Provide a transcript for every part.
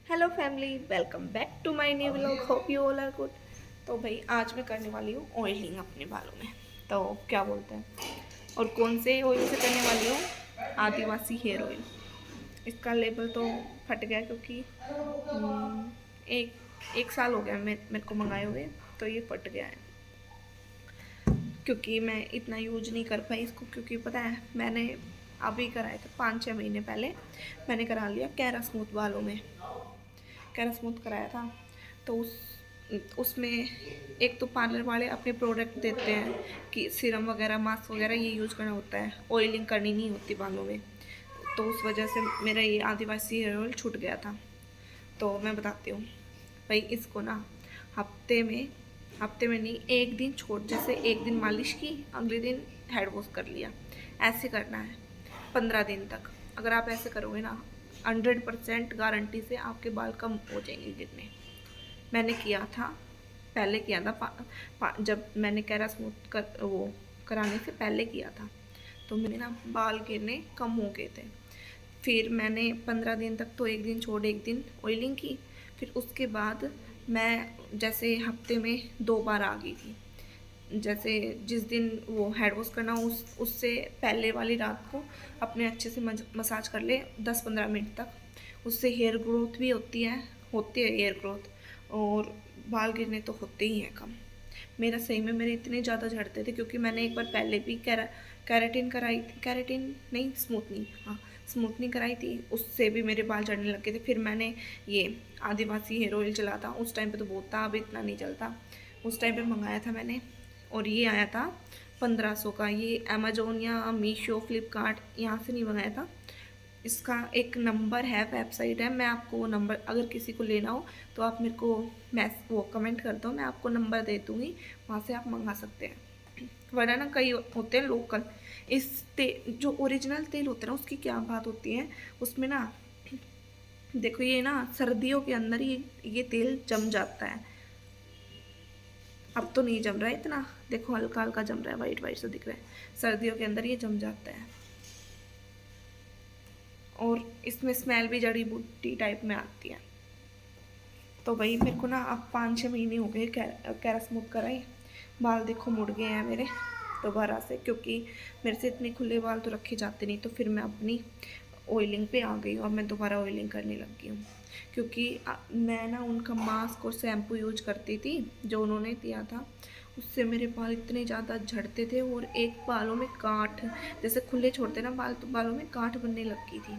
Hello family, welcome back to my new vlog. Hope you all are good. तो भाई आज मैं करने वाली हूँ ऑयलिंग अपने बालों में। तो क्या बोलते हैं, और कौन से ऑयल से करने वाली हूँ? आदिवासी हेयर ऑयल। इसका लेबल तो फट गया क्योंकि एक एक साल हो गया मेरे को मंगाए हुए, तो ये फट गया है क्योंकि मैं इतना यूज नहीं कर पाई इसको। क्योंकि पता है, मैंने अभी कराया था 5-6 महीने पहले। मैंने करा लिया कैरा स्मूथ बालों में, कैरा स्मूथ कराया था। तो उसमें एक तो पार्लर वाले अपने प्रोडक्ट देते हैं कि सीरम वगैरह, मास्क वगैरह ये यूज़ करना होता है, ऑयलिंग करनी नहीं होती बालों में। तो उस वजह से मेरा ये आदिवासी हेयर ऑयल छूट गया था। तो मैं बताती हूँ भाई, इसको ना हफ्ते में नहीं, एक दिन छोड़, जैसे एक दिन मालिश की, अगले दिन हेड वॉश कर लिया, ऐसे करना है 15 दिन तक। अगर आप ऐसे करोगे ना, 100% गारंटी से आपके बाल कम हो जाएंगे गिरने। मैंने किया था, पहले किया था जब मैंने कैरा स्मूथ कर वो कराने से पहले किया था, तो मेरे ना बाल गिरने कम हो गए थे। फिर मैंने 15 दिन तक, तो एक दिन छोड़ एक दिन ऑयलिंग की। फिर उसके बाद मैं जैसे हफ्ते में 2 बार आ गई थी। जैसे जिस दिन वो हेड वॉश करना, उससे पहले वाली रात को अपने अच्छे से मसाज कर ले 10-15 मिनट तक। उससे हेयर ग्रोथ भी होती है हेयर ग्रोथ, और बाल गिरने तो होते ही हैं कम। मेरा सही में मेरे इतने ज़्यादा झड़ते थे क्योंकि मैंने एक बार पहले भी कैराटिन कराई थी, कैराटिन नहीं, स्मूथनिंग, हाँ स्मूथनिंग कराई थी, उससे भी मेरे बाल झड़ने लग गए थे। फिर मैंने ये आदिवासी हेयर ऑयल चला था, उस टाइम पे तो बहुत था, अब इतना नहीं चलता। उस टाइम पे मंगाया था मैंने, और ये आया था 1500 का। ये अमेजोन या मीशो, फ्लिपकार्ट, यहाँ से नहीं मंगाया था। इसका एक नंबर है, वेबसाइट है, मैं आपको वो नंबर, अगर किसी को लेना हो तो आप मेरे को वो कमेंट कर दो, मैं आपको नंबर दे दूँगी, वहाँ से आप मंगा सकते हैं। वरना ना कई होते हैं लोकल, जो ओरिजिनल तेल होता है ना, उसकी क्या बात होती है उसमें ना। देखो ये ना सर्दियों के अंदर ये तेल जम जाता है। अब तो नहीं जम रहा है इतना, देखो हल्का हल्का जम रहा है, वाइट वाइट सा दिख रहा है। सर्दियों के अंदर ये जम जाता है, और इसमें स्मेल भी जड़ी बूटी टाइप में आती है। तो भाई मेरे को ना अब 5-6 महीने हो गए कैरा स्मूथ कराई, बाल देखो मुड़ गए हैं मेरे दोबारा से, क्योंकि मेरे से इतने खुले बाल तो रखे जाते नहीं। तो फिर मैं अपनी ऑयलिंग पे आ गई और मैं दोबारा ऑयलिंग करने लग गई हूँ। क्योंकि मैं ना उनका मास्क और शैम्पू यूज करती थी जो उन्होंने दिया था, उससे मेरे बाल इतने ज़्यादा झड़ते थे, और एक बालों में गांठ, जैसे खुले छोड़ते ना बाल, तो बालों में गांठ बनने लग गई थी।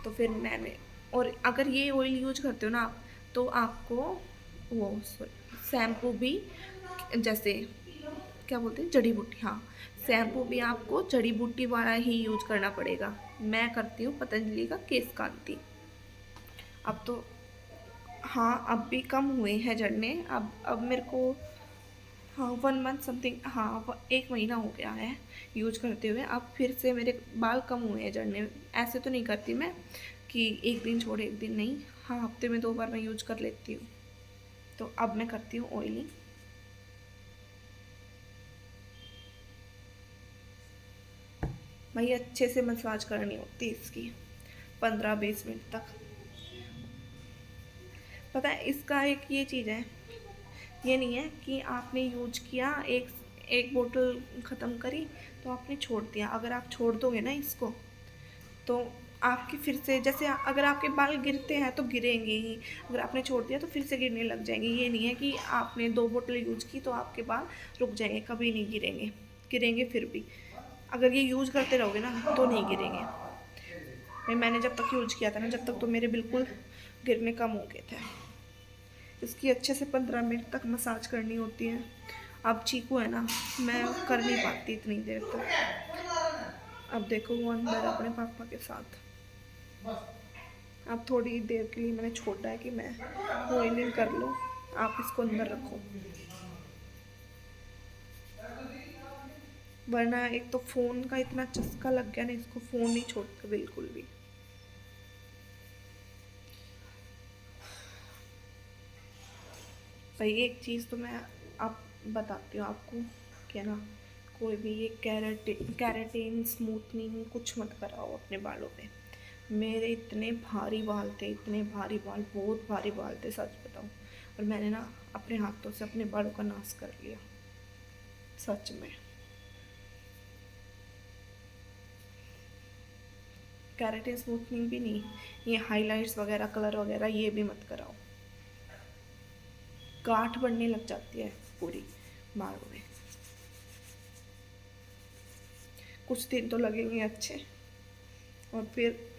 तो फिर मैंने, और अगर ये ऑयल यूज करते हो ना आप, तो आपको वो शैम्पू भी, जैसे क्या बोलते हैं, जड़ी बूटी, हाँ, शैम्पू भी आपको जड़ी बूटी वाला ही यूज करना पड़ेगा। मैं करती हूँ पतंजलि का केश कांति। अब तो हाँ, अब भी कम हुए हैं झड़ने। अब मेरे को, हाँ 1 मंथ समथिंग, हाँ 1 महीना हो गया है यूज करते हुए। अब फिर से मेरे बाल कम हुए हैं झड़ने। ऐसे तो नहीं करती मैं कि एक दिन छोड़ एक दिन, नहीं, हाँ हफ्ते में 2 बार मैं यूज कर लेती हूँ। तो अब मैं करती हूँ ऑयलिंग। भाई अच्छे से मसाज करनी होती है इसकी 15-20 मिनट तक। पता है इसका एक ये चीज़ है, ये नहीं है कि आपने यूज किया, एक एक बोतल ख़त्म करी तो आपने छोड़ दिया। अगर आप छोड़ दोगे ना इसको, तो आपकी फिर से, जैसे अगर आपके बाल गिरते हैं तो गिरेंगे ही, अगर आपने छोड़ दिया तो फिर से गिरने लग जाएंगे। ये नहीं है कि आपने 2 बोतल यूज की तो आपके बाल रुक जाएंगे, कभी नहीं गिरेंगे। गिरेंगे फिर भी, अगर ये यूज करते रहोगे ना तो नहीं गिरेंगे। भाई मैंने जब तक यूज किया था ना, जब तक तो मेरे बिल्कुल गिरने कम हो गए थे। इसकी अच्छे से 15 मिनट तक मसाज करनी होती है। अब चीकू है ना, मैं कर नहीं पाती इतनी देर तक। अब देखो वो अंदर अपने पापा के साथ। अब थोड़ी देर के लिए मैंने छोड़ा है कि मैं ऑयलिंग कर लूँ, आप इसको अंदर रखो। वरना एक तो फ़ोन का इतना चस्का लग गया ना, इसको फ़ोन नहीं छोड़ता बिल्कुल भी। भाई एक चीज़ तो मैं आप बताती हूँ आपको, क्या ना, कोई भी ये कैरेटीन स्मूथनिंग कुछ मत कराओ अपने बालों पे। मेरे इतने भारी बाल थे, इतने भारी बाल, बहुत भारी बाल थे सच बताऊँ। और मैंने ना अपने हाथों से अपने बालों का नाश कर लिया सच में। केराटिन स्मूथनिंग भी नहीं, ये हाइलाइट्स वगैरह, कलर वगैरह ये भी मत कराओ, गांठ बढ़ने लग जाती है पूरी बालों में। कुछ दिन तो लगेंगे अच्छे, और फिर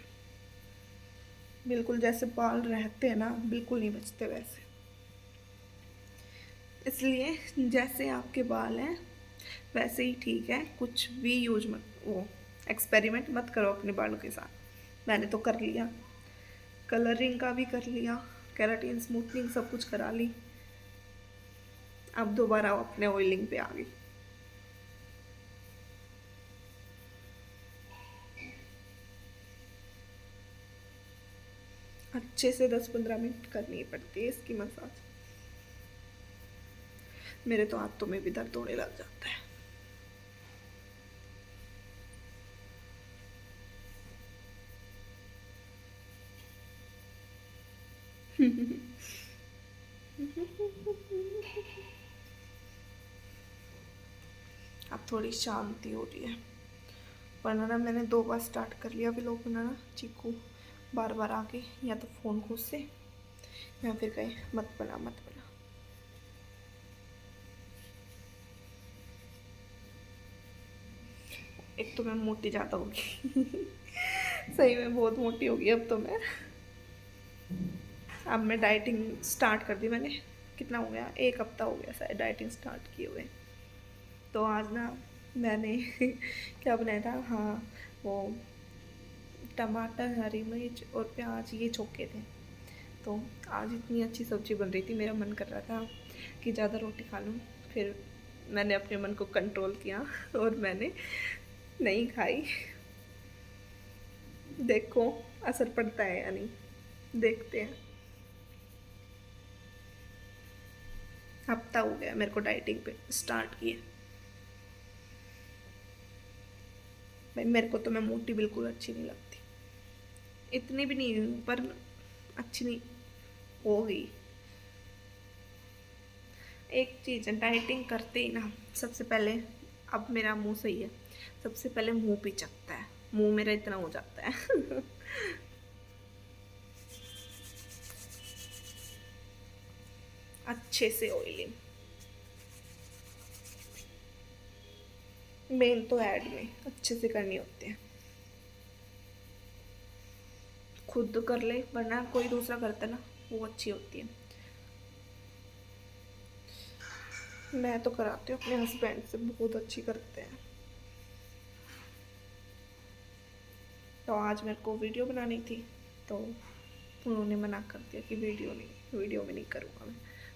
बिल्कुल जैसे बाल रहते हैं ना, बिल्कुल नहीं बचते वैसे। इसलिए जैसे आपके बाल हैं वैसे ही ठीक है, कुछ भी यूज मत, वो एक्सपेरिमेंट मत करो अपने बालों के साथ। मैंने तो कर लिया, कलरिंग का भी कर लिया, केराटिन स्मूथनिंग सब कुछ करा ली, अब दोबारा अपने ऑयलिंग पे आ गई। अच्छे से 10-15 मिनट करनी पड़ती है इसकी मसाज। मेरे तो हाथों में भी दर्द होने लग जाता है। अब थोड़ी शांति हो रही है, वरना ना मैंने 2 बार स्टार्ट कर लिया व्लॉग बनाना, चीकू बार बार आके या तो फ़ोन घुस से या फिर कहे मत बना मत बना। एक तो मैं मोटी ज़्यादा होगी सही में बहुत मोटी होगी अब तो मैं। अब मैं डाइटिंग स्टार्ट कर दी मैंने, कितना हो गया, 1 हफ्ता हो गया शायद डाइटिंग स्टार्ट किए हुए। तो आज ना मैंने क्या बनाया था, हाँ वो टमाटर, हरी मिर्च और प्याज ये छोके थे। तो आज इतनी अच्छी सब्ज़ी बन रही थी, मेरा मन कर रहा था कि ज़्यादा रोटी खा लूँ। फिर मैंने अपने मन को कंट्रोल किया और मैंने नहीं खाई। देखो असर पड़ता है या नहीं, देखते हैं। हफ्ता हो गया मेरे को डाइटिंग पे स्टार्ट किए। भाई मेरे को तो, मैं मोटी बिल्कुल अच्छी नहीं लगती, इतनी भी नहीं हूँ पर अच्छी नहीं हो गई। एक चीज़ है, डाइटिंग करते ही ना सबसे पहले, अब मेरा मुंह सही है, सबसे पहले मुंह पिचकता है, मुंह मेरा इतना हो जाता है अच्छे से ऑयलिंग, मेन तो ऐड में अच्छे से करनी होती है, खुद कर ले वरना कोई दूसरा करता ना, वो अच्छी होती है। मैं तो कराती हूँ अपने हस्बैंड से, बहुत अच्छी करते हैं। तो आज मेरे को वीडियो बनानी थी, तो उन्होंने मना कर दिया कि वीडियो में नहीं करूँगा मैं।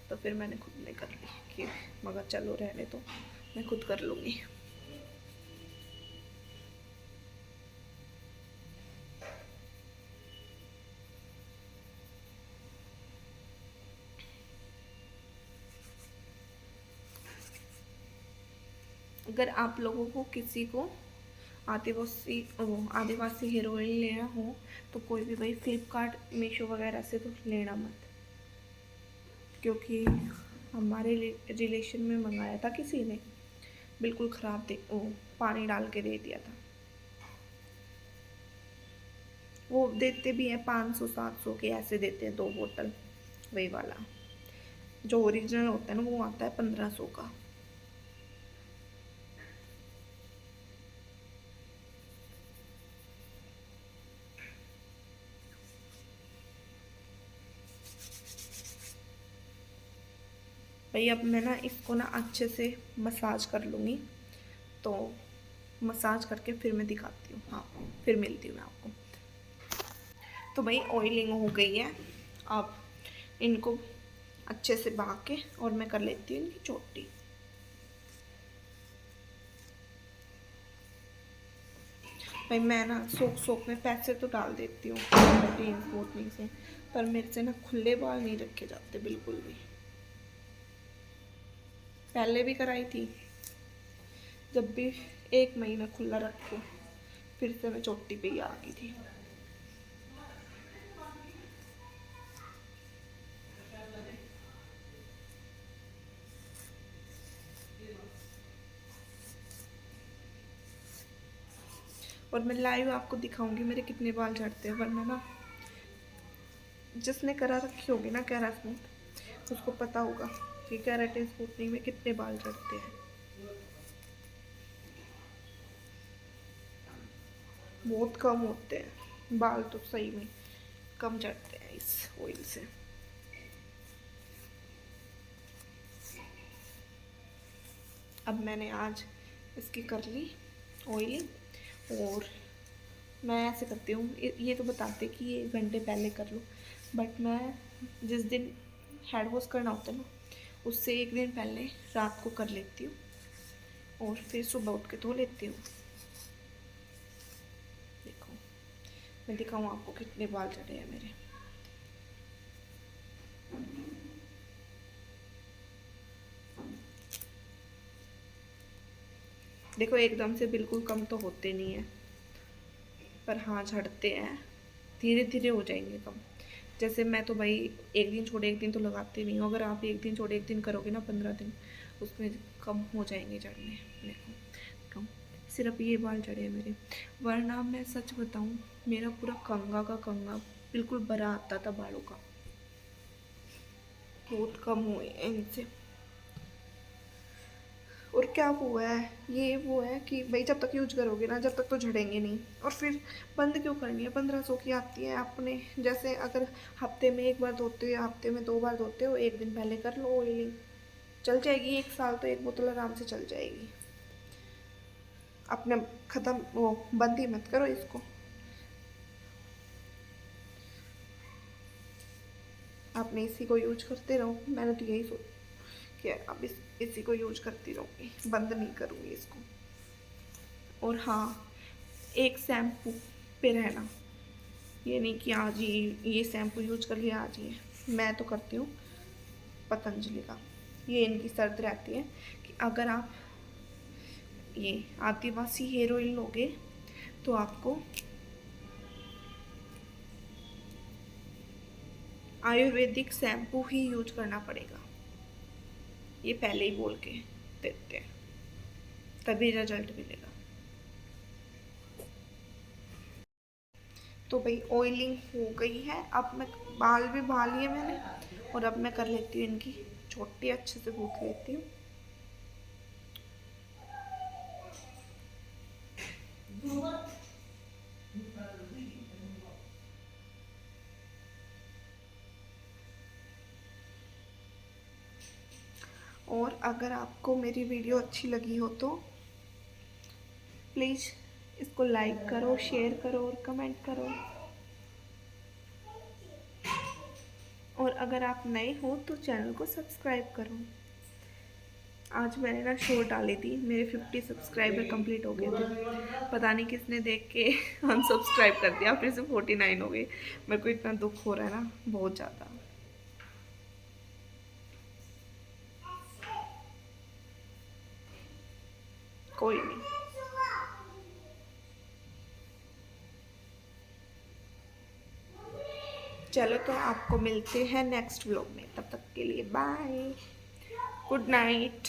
तो फिर मैंने खुद ने कर ली कि मगर चलो रहने तो, मैं खुद कर लूँगी। अगर आप लोगों को किसी को आदिवासी हेयर ऑयल लेना हो तो कोई भी भाई फ्लिपकार्ट, मीशो वगैरह से तो लेना मत, क्योंकि हमारे रिलेशन में मंगाया था किसी ने, बिल्कुल ख़राब दे, वो पानी डाल के दे दिया था। वो देते भी हैं 500-700 के ऐसे देते हैं 2 बोतल, वही वाला जो ओरिजिनल होता है ना वो आता है 1500 का। भाई अब मैं ना इसको ना अच्छे से मसाज कर लूँगी, तो मसाज करके फिर मैं दिखाती हूँ, हाँ फिर मिलती हूँ मैं आपको। तो भाई ऑयलिंग हो गई है, अब इनको अच्छे से बहा के और मैं कर लेती हूँ इनकी चोटी। भाई मैं ना सोख में पैसे तो डाल देती हूँ प्रोटीन स्मूथनिंग से, पर मेरे से ना खुले बाल नहीं रखे जाते बिल्कुल भी। पहले भी कराई थी, जब भी 1 महीना खुला रख के फिर से मैं चोटी पे ही आ गई थी। और मैं लाइव आपको दिखाऊंगी मेरे कितने बाल झड़ते हैं, वरना ना जिसने करा रखी होगी ना केरा स्मूथ उसको पता होगा कि केराटिन स्मूथनिंग में कितने बाल झड़ते हैं। बहुत कम होते हैं बाल, तो सही में कम झड़ते हैं इस ऑयल से। अब मैंने आज इसकी कर ली ऑयलिंग, और मैं ऐसे करती हूँ, ये तो बताते कि ये 1 घंटे पहले कर लो, बट मैं जिस दिन हेड वॉश करना होता है ना उससे 1 दिन पहले रात को कर लेती हूँ और फिर सुबह उठ के धो लेती हूँ। देखो मैं दिखाऊँ आपको कितने बाल झड़े हैं मेरे। देखो एकदम से बिल्कुल कम तो होते नहीं है, पर हाँ झड़ते हैं, धीरे धीरे हो जाएंगे कम। जैसे मैं तो भाई 1 दिन छोड़े 1 दिन तो लगाती नहीं हूँ, अगर आप 1 दिन छोड़े 1 दिन करोगे ना 15 दिन, उसमें कम हो जाएंगे झड़ने। देखो कम, सिर्फ ये बाल झड़े हैं मेरे, वरना मैं सच बताऊँ मेरा पूरा कंगा का कंगा बिल्कुल भरा आता था बालों का। बहुत कम हुए हैं इनसे। और क्या हुआ है, ये वो है कि भाई जब तक यूज करोगे ना जब तक तो झड़ेंगे नहीं, और फिर बंद क्यों करनी है। 1500 की आती है अपने, जैसे अगर हफ्ते में 1 बार धोते हो, हफ्ते में 2 बार धोते हो, 1 दिन पहले कर लो ऑयलिंग, चल जाएगी 1 साल तो 1 बोतल आराम से चल जाएगी। अपने ख़त्म वो बंद ही मत करो इसको। आपने इसी को यूज करते रहो, मैंने तो यही सोच कि अब इसी को यूज करती रहूँगी, बंद नहीं करूँगी इसको। और हाँ, एक शैम्पू पे रहना, ये नहीं कि आज ये शैम्पू यूज कर लिया आज ये। मैं तो करती हूँ पतंजलि का, ये इनकी शर्त रहती है कि अगर आप ये आदिवासी हेयर ऑयल लोगे तो आपको आयुर्वेदिक शैम्पू ही यूज करना पड़ेगा, ये पहले ही बोल के देते हैं, तभी रिजल्ट मिलेगा। तो भाई ऑयलिंग हो गई है, अब मैं बाल भी भा लिए मैंने, और अब मैं कर लेती हूँ इनकी छोटी, अच्छे से गूंथ लेती हूँ। और अगर आपको मेरी वीडियो अच्छी लगी हो तो प्लीज़ इसको लाइक करो, शेयर करो और कमेंट करो। और अगर आप नए हो तो चैनल को सब्सक्राइब करो। आज मैंने ना शॉर्ट डाली थी, मेरे 50 सब्सक्राइबर कंप्लीट हो गए थे, पता नहीं किसने देख के अनसब्सक्राइब कर दिया, फिर से 49 हो गए। मेरे को इतना दुख हो रहा है ना, बहुत ज़्यादा। कोई नहीं, चलो तो आपको मिलते हैं नेक्स्ट व्लॉग में, तब तक के लिए बाय, गुड नाइट।